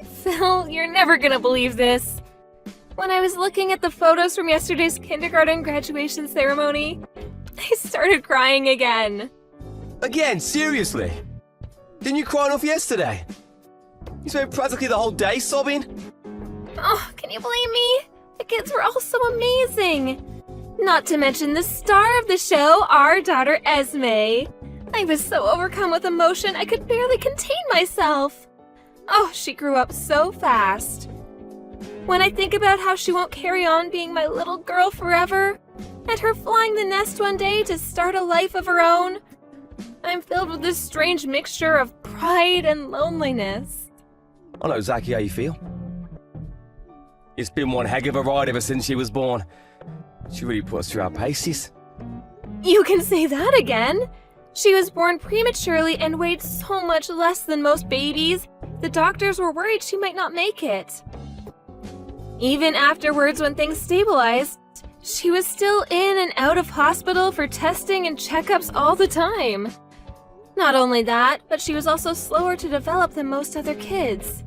Phil, you're never gonna believe this. When I was looking at the photos from yesterday's kindergarten graduation ceremony, I started crying again. Again, seriously? Didn't you cry enough yesterday? You spent practically the whole day sobbing? Oh, can you blame me? The kids were all so amazing. Not to mention the star of the show, our daughter Esme. I was so overcome with emotion I could barely contain myself. Oh, she grew up so fast. When I think about how she won't carry on being my little girl forever, and her flying the nest one day to start a life of her own, I'm filled with this strange mixture of pride and loneliness. I know exactly how you feel. It's been one heck of a ride ever since she was born. She really put us through our paces. You can say that again. She was born prematurely and weighed so much less than most babies, the doctors were worried she might not make it. Even afterwards, when things stabilized, she was still in and out of hospital for testing and checkups all the time. Not only that, but she was also slower to develop than most other kids.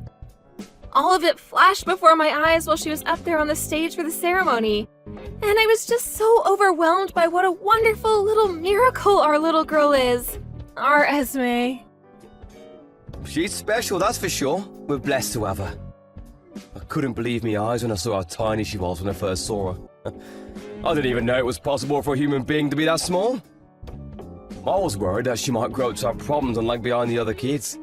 All of it flashed before my eyes while she was up there on the stage for the ceremony, and I was just so overwhelmed by what a wonderful little miracle our little girl is. Our Esme. She's special, that's for sure. We're blessed to have her. I couldn't believe my eyes when I saw how tiny she was when I first saw her. I didn't even know it was possible for a human being to be that small. I was worried that she might grow up to have problems and lag behind the other kids.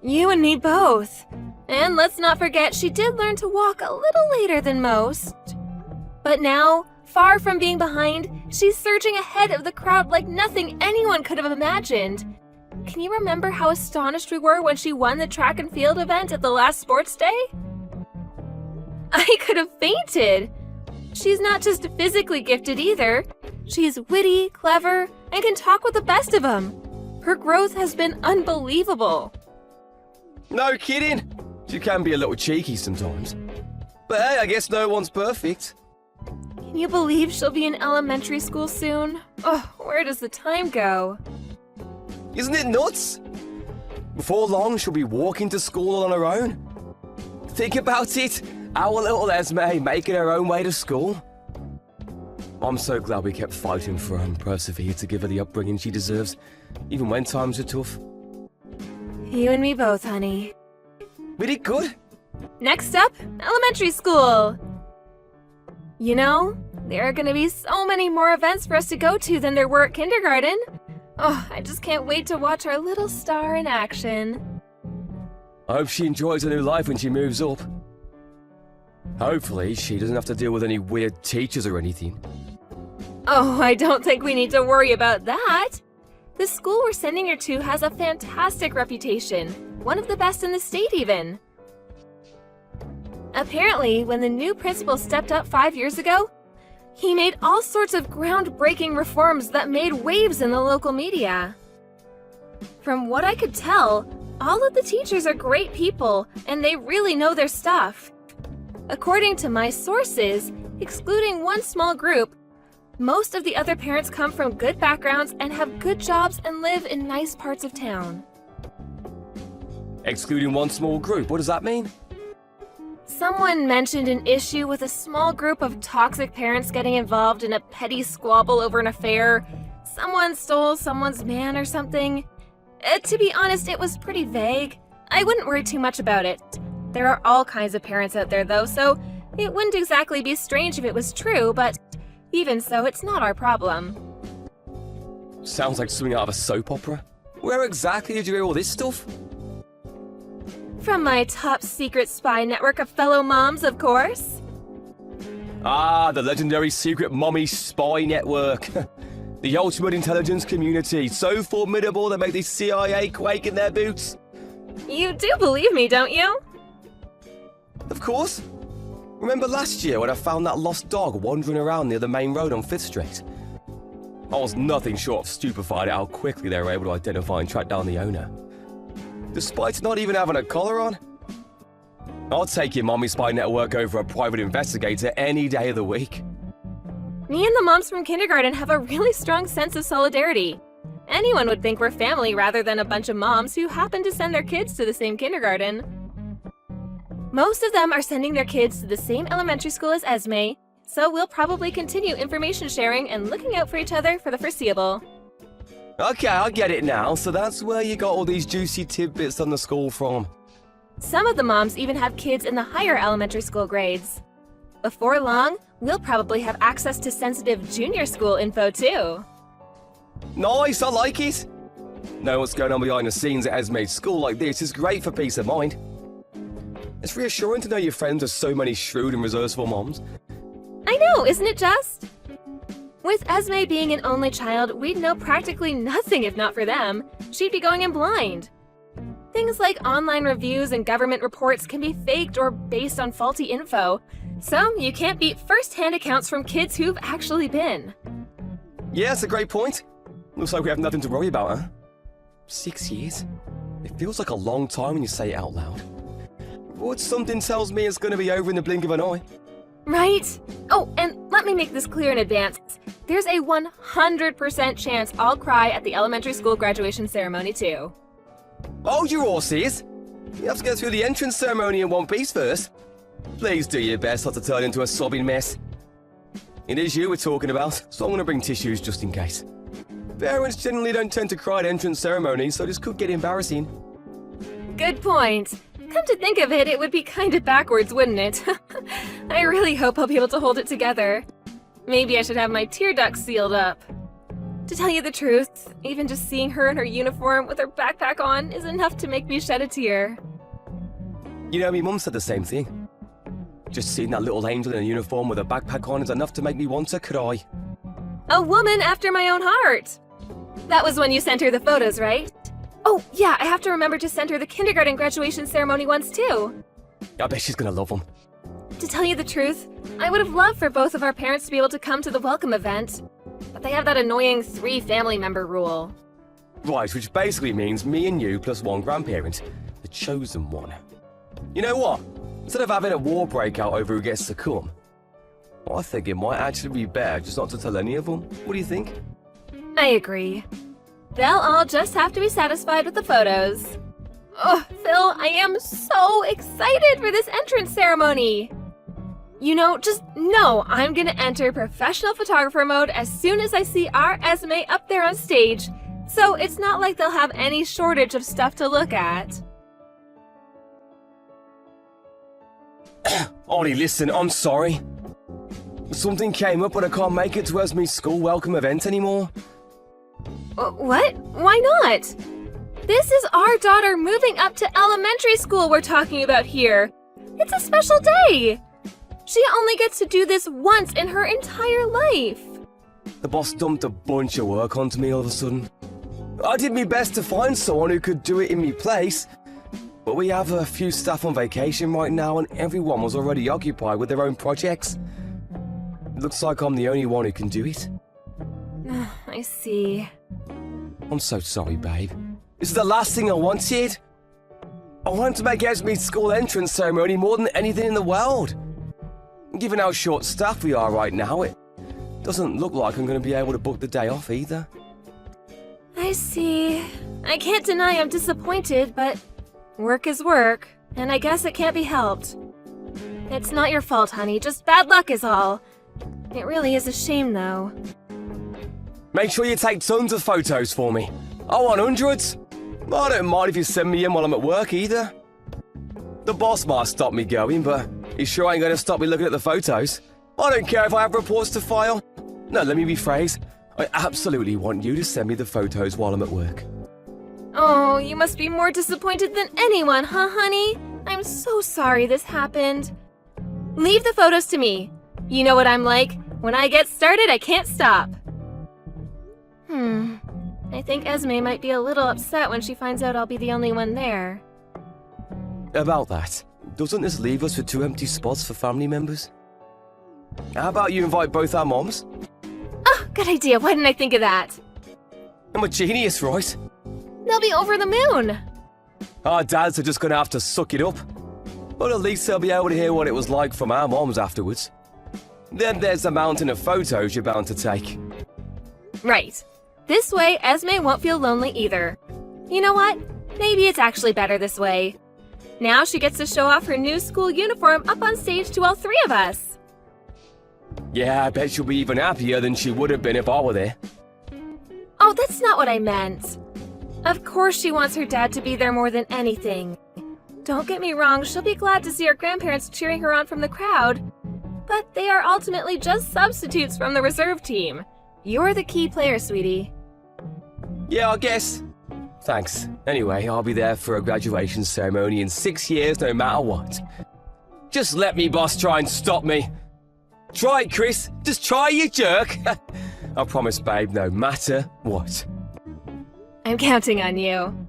You and me both. And let's not forget she did learn to walk a little later than most. But now, far from being behind, she's surging ahead of the crowd like nothing anyone could have imagined. Can you remember how astonished we were when she won the track and field event at the last sports day? I could have fainted. She's not just physically gifted either. She's witty, clever, and can talk with the best of them. Her growth has been unbelievable. No kidding. She can be a little cheeky sometimes. But hey, I guess no one's perfect. Can you believe she'll be in elementary school soon? Oh, where does the time go? Isn't it nuts? Before long, she'll be walking to school on her own. Think about it. Our little Esme making her own way to school. I'm so glad we kept fighting for her and persevered to give her the upbringing she deserves, even when times are tough. You and me both, honey. We did good. Next up, elementary school. You know, there are going to be so many more events for us to go to than there were at kindergarten. Oh, I just can't wait to watch our little star in action. I hope she enjoys her new life when she moves up. Hopefully, she doesn't have to deal with any weird teachers or anything. Oh, I don't think we need to worry about that. The school we're sending her to has a fantastic reputation, one of the best in the state even. Apparently, when the new principal stepped up 5 years ago, he made all sorts of groundbreaking reforms that made waves in the local media. From what I could tell, all of the teachers are great people, and they really know their stuff. According to my sources, excluding one small group, most of the other parents come from good backgrounds and have good jobs and live in nice parts of town. Excluding one small group, what does that mean? Someone mentioned an issue with a small group of toxic parents getting involved in a petty squabble over an affair. Someone stole someone's man or something. To be honest, it was pretty vague. I wouldn't worry too much about it. There are all kinds of parents out there though, so it wouldn't exactly be strange if it was true, but even so, it's not our problem. Sounds like something out of a soap opera. Where exactly did you hear all this stuff? From my top secret spy network of fellow moms, of course. Ah, the legendary secret mommy spy network. The ultimate intelligence community, so formidable they make the CIA quake in their boots. You do believe me, don't you? Of course. Remember last year when I found that lost dog wandering around near the main road on 5th Street? I was nothing short of stupefied at how quickly they were able to identify and track down the owner. Despite not even having a collar on. I'll take your mommy spy network over a private investigator any day of the week. Me and the moms from kindergarten have a really strong sense of solidarity. Anyone would think we're family rather than a bunch of moms who happen to send their kids to the same kindergarten. Most of them are sending their kids to the same elementary school as Esme, so we'll probably continue information sharing and looking out for each other for the foreseeable. Okay, I get it now. So that's where you got all these juicy tidbits on the school from. Some of the moms even have kids in the higher elementary school grades. Before long, we'll probably have access to sensitive junior school info too. Nice, I like it. Know what's going on behind the scenes at Esme's school like this is great for peace of mind. It's reassuring to know your friends have so many shrewd and resourceful moms. I know, isn't it just? With Esme being an only child, we'd know practically nothing if not for them. She'd be going in blind. Things like online reviews and government reports can be faked or based on faulty info, so you can't beat first-hand accounts from kids who've actually been. Yeah, that's a great point. Looks like we have nothing to worry about, huh? 6 years? It feels like a long time when you say it out loud. But something tells me it's going to be over in the blink of an eye. Right? Oh, and let me make this clear in advance. There's a 100% chance I'll cry at the elementary school graduation ceremony too. Hold your horses! You have to get through the entrance ceremony in one piece first. Please do your best not to turn into a sobbing mess. It is you we're talking about, so I'm going to bring tissues just in case. Parents generally don't tend to cry at entrance ceremonies, so this could get embarrassing. Good point. Come to think of it, it would be kinda backwards, wouldn't it? I really hope I'll be able to hold it together. Maybe I should have my tear ducts sealed up. To tell you the truth, even just seeing her in her uniform with her backpack on is enough to make me shed a tear. You know, my mum said the same thing. Just seeing that little angel in a uniform with a backpack on is enough to make me want to cry. A woman after my own heart! That was when you sent her the photos, right? Oh, yeah, I have to remember to send her the kindergarten graduation ceremony ones too. I bet she's gonna love them. To tell you the truth, I would have loved for both of our parents to be able to come to the welcome event, but they have that annoying 3 family member rule. Right, which basically means me and you plus one grandparent, the chosen one. You know what? Instead of having a war break out over who gets to come, I think it might actually be better just not to tell any of them. What do you think? I agree. They'll all just have to be satisfied with the photos. Oh, Phil, I am so excited for this entrance ceremony! You know, just know I'm gonna enter professional photographer mode as soon as I see our Esme up there on stage, so it's not like they'll have any shortage of stuff to look at. Ollie, listen, I'm sorry. Something came up and I can't make it to Esme's school welcome event anymore. What? Why not? This is our daughter moving up to elementary school we're talking about here. It's a special day. She only gets to do this once in her entire life. The boss dumped a bunch of work onto me all of a sudden. I did my best to find someone who could do it in my place, but we have a few staff on vacation right now and everyone was already occupied with their own projects. Looks like I'm the only one who can do it. I see. I'm so sorry, babe. This is the last thing I wanted. I wanted to make Esme's school entrance ceremony more than anything in the world. Given how short-staffed we are right now, it doesn't look like I'm going to be able to book the day off either. I see. I can't deny I'm disappointed, but work is work, and I guess it can't be helped. It's not your fault, honey, just bad luck is all. It really is a shame, though. Make sure you take tons of photos for me. I want hundreds. I don't mind if you send me in while I'm at work either. The boss might stop me going, but he sure ain't going to stop me looking at the photos. I don't care if I have reports to file. No, let me rephrase. I absolutely want you to send me the photos while I'm at work. Oh, you must be more disappointed than anyone, huh, honey? I'm so sorry this happened. Leave the photos to me. You know what I'm like. When I get started, I can't stop. I think Esme might be a little upset when she finds out I'll be the only one there. About that, doesn't this leave us with 2 empty spots for family members? How about you invite both our moms? Oh, good idea. Why didn't I think of that? I'm a genius, right? They'll be over the moon. Our dads are just going to have to suck it up. But at least they'll be able to hear what it was like from our moms afterwards. Then there's the mountain of photos you're bound to take. Right. This way, Esme won't feel lonely either. You know what? Maybe it's actually better this way. Now she gets to show off her new school uniform up on stage to all three of us. Yeah, I bet she'll be even happier than she would have been if I were there. Oh, that's not what I meant. Of course she wants her dad to be there more than anything. Don't get me wrong, she'll be glad to see her grandparents cheering her on from the crowd. But they are ultimately just substitutes from the reserve team. You're the key player, sweetie. Yeah, I guess. Thanks. Anyway, I'll be there for a graduation ceremony in 6 years no matter what. Just let me, boss, try and stop me. Try it, Chris. Just try, you jerk. I promise, babe, no matter what. I'm counting on you.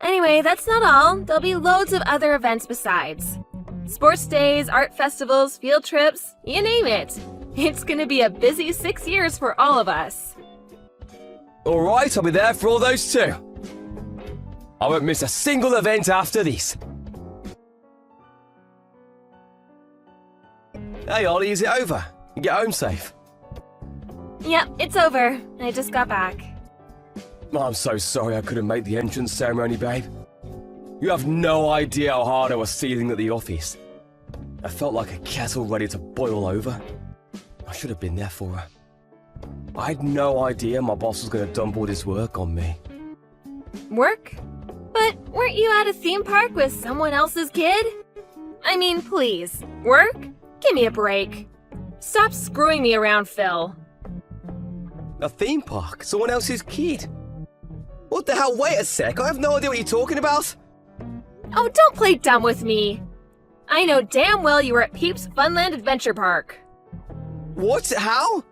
Anyway, that's not all. There'll be loads of other events besides. Sports days, art festivals, field trips, you name it. It's gonna be a busy 6 years for all of us. Alright, I'll be there for all those too. I won't miss a single event after this. Hey Ollie, is it over? You get home safe? Yep, it's over. I just got back. I'm so sorry I couldn't make the entrance ceremony, babe. You have no idea how hard I was seething at the office. I felt like a kettle ready to boil over. I should have been there for her. I had no idea my boss was going to dump all this work on me. Work? But weren't you at a theme park with someone else's kid? I mean, please. Work? Give me a break. Stop screwing me around, Phil. A theme park? Someone else's kid? What the hell? Wait a sec. I have no idea what you're talking about. Oh, don't play dumb with me. I know damn well you were at Peeps Funland Adventure Park. What? How?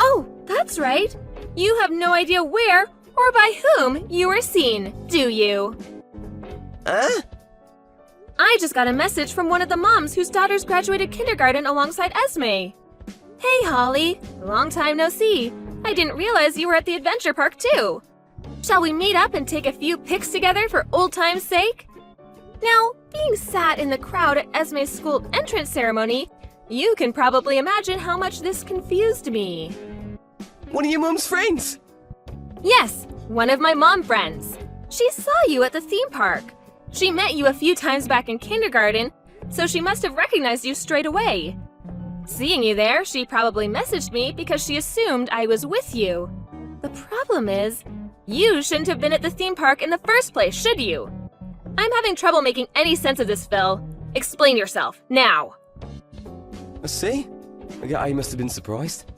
Oh, that's right. You have no idea where or by whom you were seen, do you? Huh? I just got a message from one of the moms whose daughters graduated kindergarten alongside Esme. Hey, Holly. Long time no see. I didn't realize you were at the adventure park, too. Shall we meet up and take a few pics together for old time's sake? Now, being sat in the crowd at Esme's school entrance ceremony, you can probably imagine how much this confused me. One of your mum's friends? Yes, one of my mom friends. She saw you at the theme park. She met you a few times back in kindergarten, so she must have recognized you straight away. Seeing you there, she probably messaged me because she assumed I was with you. The problem is, you shouldn't have been at the theme park in the first place, should you? I'm having trouble making any sense of this, Phil. Explain yourself, now. See? I get how you must have been surprised.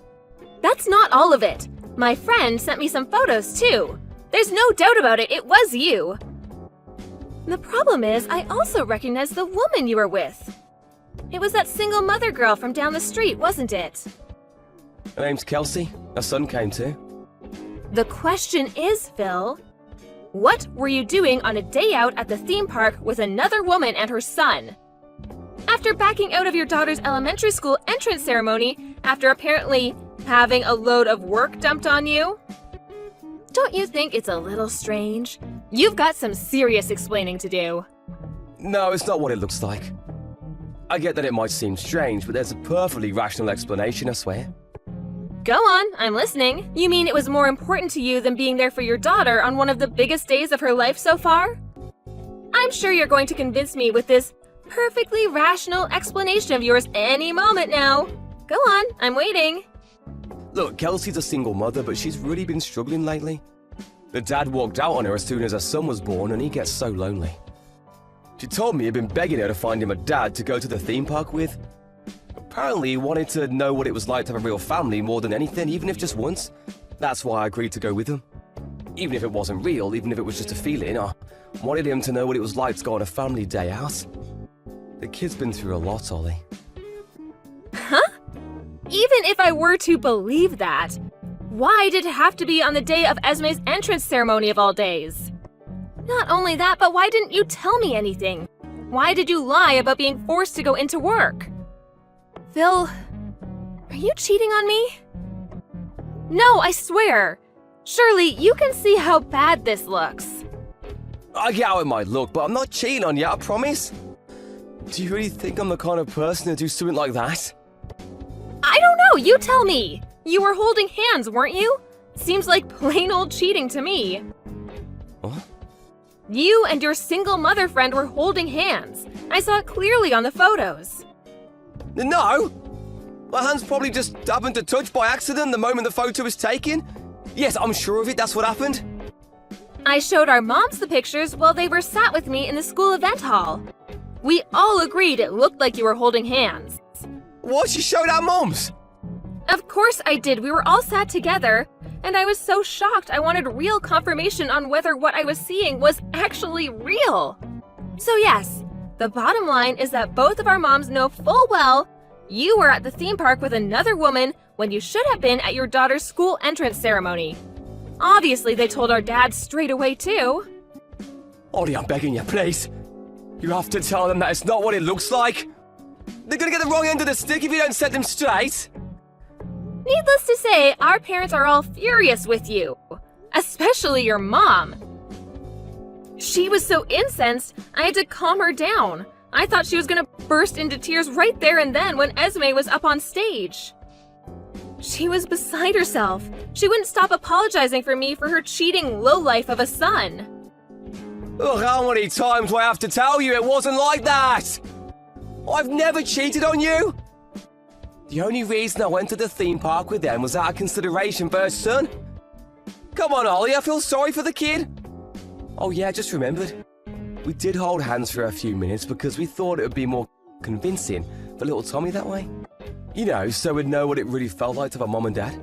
That's not all of it. My friend sent me some photos, too. There's no doubt about it, it was you. The problem is, I also recognize the woman you were with. It was that single mother girl from down the street, wasn't it? Her name's Kelsey. Her son came too. The question is, Phil, what were you doing on a day out at the theme park with another woman and her son? After backing out of your daughter's elementary school entrance ceremony, after apparently having a load of work dumped on you? Don't you think it's a little strange? You've got some serious explaining to do. No, it's not what it looks like. I get that it might seem strange, but there's a perfectly rational explanation, I swear. Go on, I'm listening. You mean it was more important to you than being there for your daughter on one of the biggest days of her life so far? I'm sure you're going to convince me with this perfectly rational explanation of yours any moment now. Go on, I'm waiting. Look, Kelsey's a single mother, but she's really been struggling lately. The dad walked out on her as soon as her son was born, and he gets so lonely. She told me he'd been begging her to find him a dad to go to the theme park with. Apparently, he wanted to know what it was like to have a real family more than anything, even if just once. That's why I agreed to go with him. Even if it wasn't real, even if it was just a feeling, I wanted him to know what it was like to go on a family day out. The kid's been through a lot, Ollie. Huh? Even if I were to believe that, why did it have to be on the day of Esme's entrance ceremony of all days? Not only that, but why didn't you tell me anything? Why did you lie about being forced to go into work? Phil, are you cheating on me? No, I swear. Surely you can see how bad this looks. I get how it might look, but I'm not cheating on you, I promise. Do you really think I'm the kind of person to do something like that? I don't know, you tell me. You were holding hands, weren't you? Seems like plain old cheating to me. What? You and your single mother friend were holding hands. I saw it clearly on the photos. No! My hands probably just happened to touch by accident the moment the photo was taken. Yes, I'm sure of it, that's what happened. I showed our moms the pictures while they were sat with me in the school event hall. We all agreed it looked like you were holding hands. What? You showed our moms? Of course I did. We were all sat together, and I was so shocked I wanted real confirmation on whether what I was seeing was actually real. So yes, the bottom line is that both of our moms know full well you were at the theme park with another woman when you should have been at your daughter's school entrance ceremony. Obviously, they told our dad straight away too. Ollie, I'm begging you, please. You have to tell them that it's not what it looks like. They're gonna get the wrong end of the stick if you don't set them straight. Needless to say, our parents are all furious with you. Especially your mom. She was so incensed, I had to calm her down. I thought she was gonna burst into tears right there and then when Esme was up on stage. She was beside herself. She wouldn't stop apologizing for me for her cheating lowlife of a son. Ugh, how many times do I have to tell you it wasn't like that? I've never cheated on you. The only reason I went to the theme park with them was out of consideration for her son. Come on, Ollie, I feel sorry for the kid. Oh yeah, I just remembered. We did hold hands for a few minutes because we thought it would be more convincing for little Tommy that way. You know, so we'd know what it really felt like to have a mom and dad.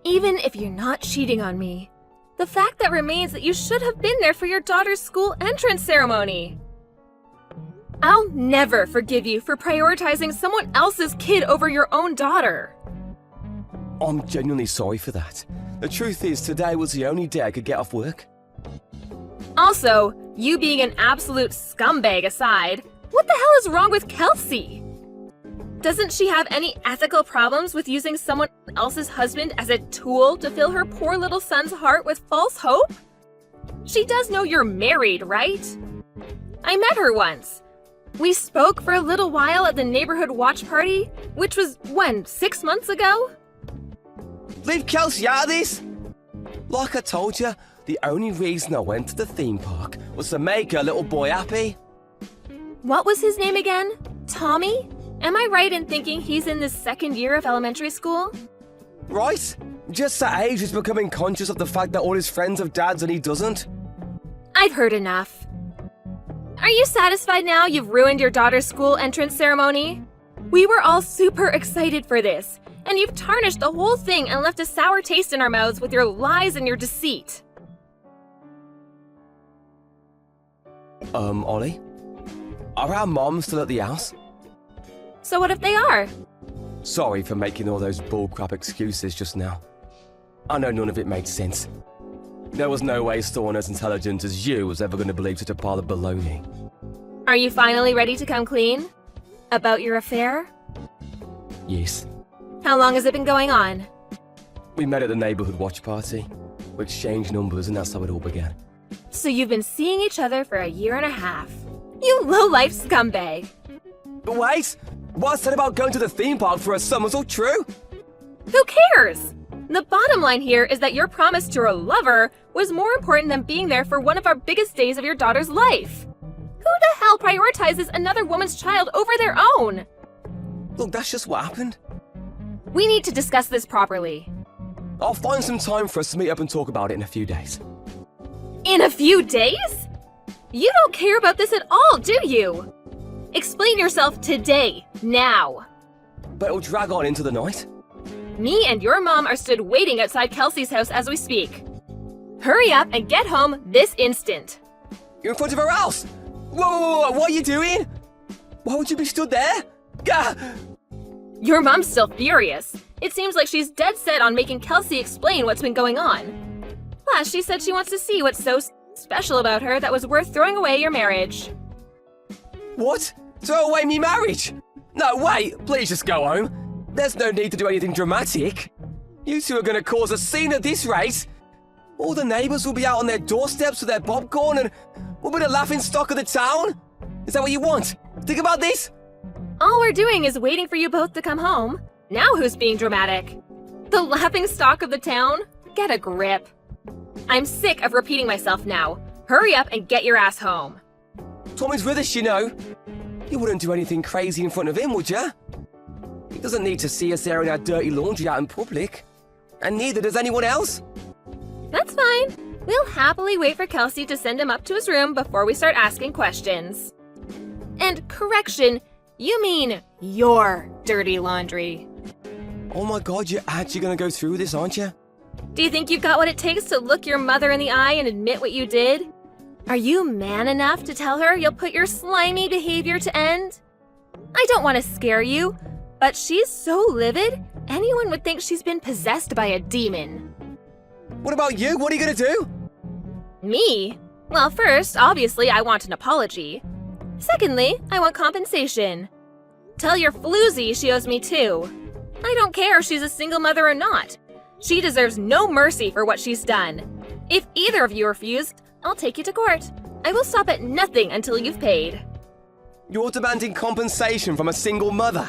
Even if you're not cheating on me, the fact that remains that you should have been there for your daughter's school entrance ceremony. I'll never forgive you for prioritizing someone else's kid over your own daughter. I'm genuinely sorry for that. The truth is, today was the only day I could get off work. Also, you being an absolute scumbag aside, what the hell is wrong with Kelsey? Doesn't she have any ethical problems with using someone else's husband as a tool to fill her poor little son's heart with false hope? She does know you're married, right? I met her once. We spoke for a little while at the neighborhood watch party, which was, when, 6 months ago? Leave Kelsey out of this! Like I told you, the only reason I went to the theme park was to make her little boy happy. What was his name again? Tommy? Am I right in thinking he's in the second year of elementary school? Right? Just that age he's becoming conscious of the fact that all his friends have dads and he doesn't. I've heard enough. Are you satisfied now you've ruined your daughter's school entrance ceremony? We were all super excited for this, and you've tarnished the whole thing and left a sour taste in our mouths with your lies and your deceit. Ollie? Are our moms still at the house? So what if they are? Sorry for making all those bullcrap excuses just now. I know none of it made sense. There was no way someone as intelligent as you was ever going to believe such a pile of baloney. Are you finally ready to come clean? About your affair? Yes. How long has it been going on? We met at the neighborhood watch party. We exchanged numbers and that's how it all began. So you've been seeing each other for 1.5 years. You low-life scumbag. But wait! What I said about going to the theme park for a son was all true? Who cares? The bottom line here is that your promise to your lover was more important than being there for one of our biggest days of your daughter's life. Who the hell prioritizes another woman's child over their own? Look, that's just what happened. We need to discuss this properly. I'll find some time for us to meet up and talk about it in a few days. In a few days? You don't care about this at all, do you? Explain yourself today, now. But it'll drag on into the night. Me and your mom are stood waiting outside Kelsey's house as we speak. Hurry up and get home this instant. You're in front of her house! Whoa, what are you doing? Why would you be stood there? Gah! Your mom's still furious. It seems like she's dead set on making Kelsey explain what's been going on. Plus, she said she wants to see what's so special about her that was worth throwing away your marriage. What? Throw away me marriage? No, wait, please just go home. There's no need to do anything dramatic. You two are going to cause a scene at this rate. All the neighbours will be out on their doorsteps with their popcorn and we'll be the laughing stock of the town. Is that what you want? Think about this. All we're doing is waiting for you both to come home. Now who's being dramatic? The laughing stock of the town? Get a grip. I'm sick of repeating myself now. Hurry up and get your ass home. Tommy's with us, you know. You wouldn't do anything crazy in front of him, would you? He doesn't need to see us airing our dirty laundry out in public. And neither does anyone else. That's fine. We'll happily wait for Kelsey to send him up to his room before we start asking questions. And correction, you mean your dirty laundry. Oh my god, you're actually gonna go through with this, aren't you? Do you think you've got what it takes to look your mother in the eye and admit what you did? Are you man enough to tell her you'll put your slimy behavior to end? I don't want to scare you, but she's so livid, anyone would think she's been possessed by a demon. What about you? What are you gonna do? Me? Well, first, obviously, I want an apology. Secondly, I want compensation. Tell your floozy she owes me too. I don't care if she's a single mother or not. She deserves no mercy for what she's done. If either of you refuse, I'll take you to court. I will stop at nothing until you've paid. You're demanding compensation from a single mother.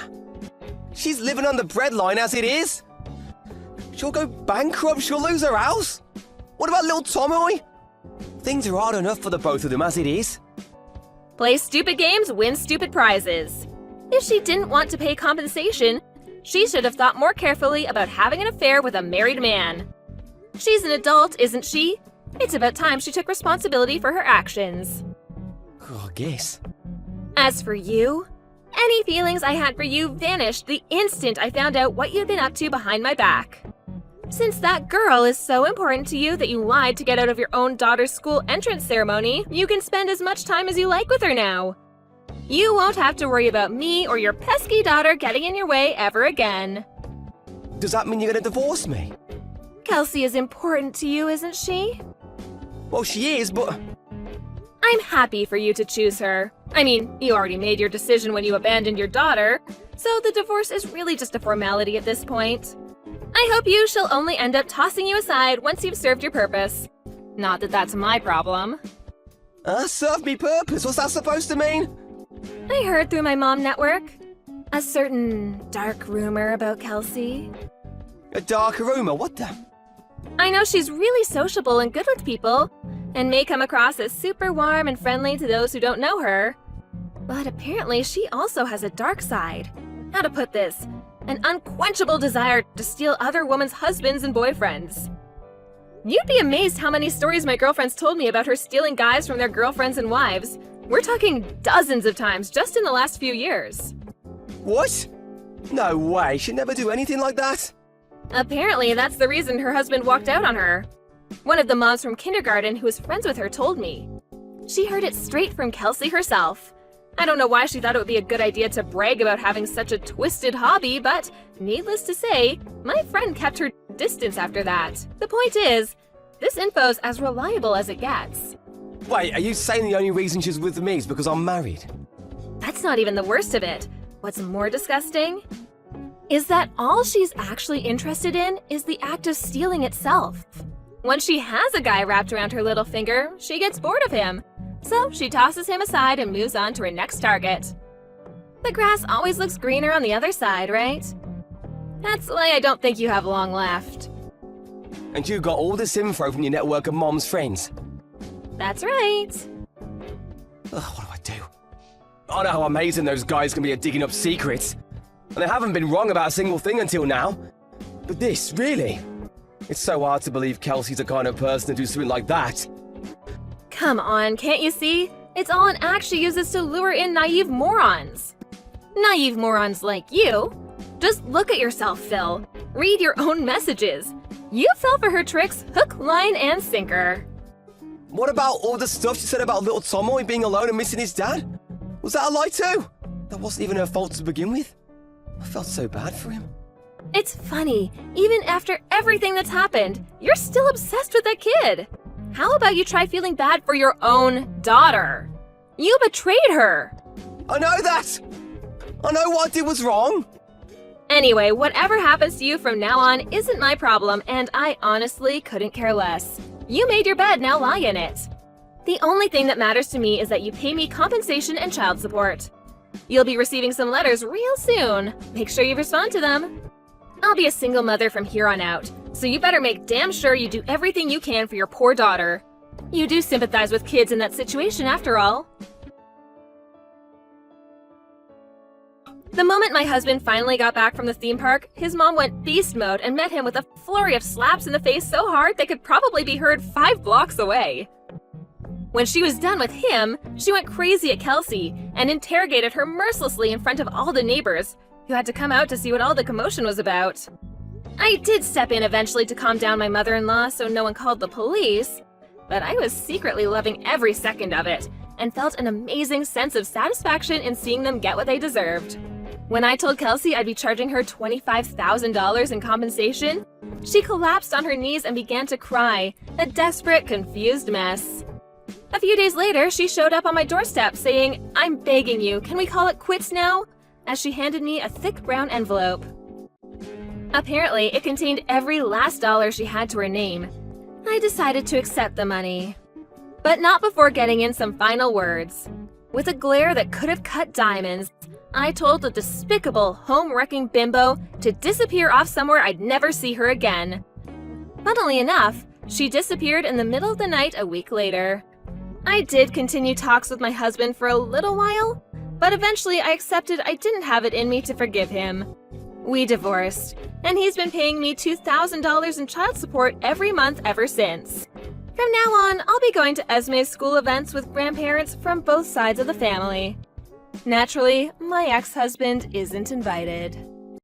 She's living on the breadline as it is. She'll go bankrupt, she'll lose her house. What about little Tommy? Things are hard enough for the both of them as it is. Play stupid games, win stupid prizes. If she didn't want to pay compensation, she should have thought more carefully about having an affair with a married man. She's an adult, isn't she? It's about time she took responsibility for her actions. Oh, I guess. As for you, any feelings I had for you vanished the instant I found out what you'd been up to behind my back. Since that girl is so important to you that you lied to get out of your own daughter's school entrance ceremony, you can spend as much time as you like with her now. You won't have to worry about me or your pesky daughter getting in your way ever again. Does that mean you're gonna divorce me? Kelsey is important to you, isn't she? Well, she is, but... I'm happy for you to choose her. I mean, you already made your decision when you abandoned your daughter, so the divorce is really just a formality at this point. I hope you shall only end up tossing you aside once you've served your purpose. Not that that's my problem. Serve me purpose? What's that supposed to mean? I heard through my mom network a certain dark rumor about Kelsey. A dark rumor? What the... I know she's really sociable and good with people, and may come across as super warm and friendly to those who don't know her. But apparently she also has a dark side. How to put this? An unquenchable desire to steal other women's husbands and boyfriends. You'd be amazed how many stories my girlfriends told me about her stealing guys from their girlfriends and wives. We're talking dozens of times just in the last few years. What? No way, she'd never do anything like that. Apparently, that's the reason her husband walked out on her. One of the moms from kindergarten who was friends with her told me. She heard it straight from Kelsey herself. I don't know why she thought it would be a good idea to brag about having such a twisted hobby, but needless to say, my friend kept her distance after that. The point is, this info's as reliable as it gets. Wait, are you saying the only reason she's with me is because I'm married? That's not even the worst of it. What's more disgusting is that all she's actually interested in is the act of stealing itself. Once she has a guy wrapped around her little finger, she gets bored of him. So she tosses him aside and moves on to her next target. The grass always looks greener on the other side, right? That's why I don't think you have long left. And you got all this info from your network of mom's friends? That's right. Ugh, what do I do? I know how amazing those guys can be at digging up secrets. And they haven't been wrong about a single thing until now. But this, really? It's so hard to believe Kelsey's the kind of person to do something like that. Come on, can't you see? It's all an act she uses to lure in naive morons. Naive morons like you. Just look at yourself, Phil. Read your own messages. You fell for her tricks hook, line, and sinker. What about all the stuff she said about little Tomoy being alone and missing his dad? Was that a lie too? That wasn't even her fault to begin with. I felt so bad for him. It's funny, even after everything that's happened, you're still obsessed with that kid. How about you try feeling bad for your own daughter? You betrayed her. I know that! I know what I did was wrong. Anyway, whatever happens to you from now on isn't my problem, and I honestly couldn't care less. You made your bed, now lie in it. The only thing that matters to me is that you pay me compensation and child support. You'll be receiving some letters real soon. Make sure you respond to them. I'll be a single mother from here on out, so you better make damn sure you do everything you can for your poor daughter. You do sympathize with kids in that situation after all. The moment my husband finally got back from the theme park, his mom went beast mode and met him with a flurry of slaps in the face so hard they could probably be heard 5 blocks away. When she was done with him, she went crazy at Kelsey and interrogated her mercilessly in front of all the neighbors, who had to come out to see what all the commotion was about. I did step in eventually to calm down my mother-in-law so no one called the police, but I was secretly loving every second of it and felt an amazing sense of satisfaction in seeing them get what they deserved. When I told Kelsey I'd be charging her $25,000 in compensation, she collapsed on her knees and began to cry, a desperate, confused mess. A few days later, she showed up on my doorstep saying, "I'm begging you, can we call it quits now?" as she handed me a thick brown envelope. Apparently, it contained every last dollar she had to her name. I decided to accept the money. But not before getting in some final words. With a glare that could have cut diamonds, I told the despicable, home-wrecking bimbo to disappear off somewhere I'd never see her again. Funnily enough, she disappeared in the middle of the night a week later. I did continue talks with my husband for a little while, but eventually I accepted I didn't have it in me to forgive him. We divorced, and he's been paying me $2,000 in child support every month ever since. From now on, I'll be going to Esme's school events with grandparents from both sides of the family. Naturally, my ex-husband isn't invited.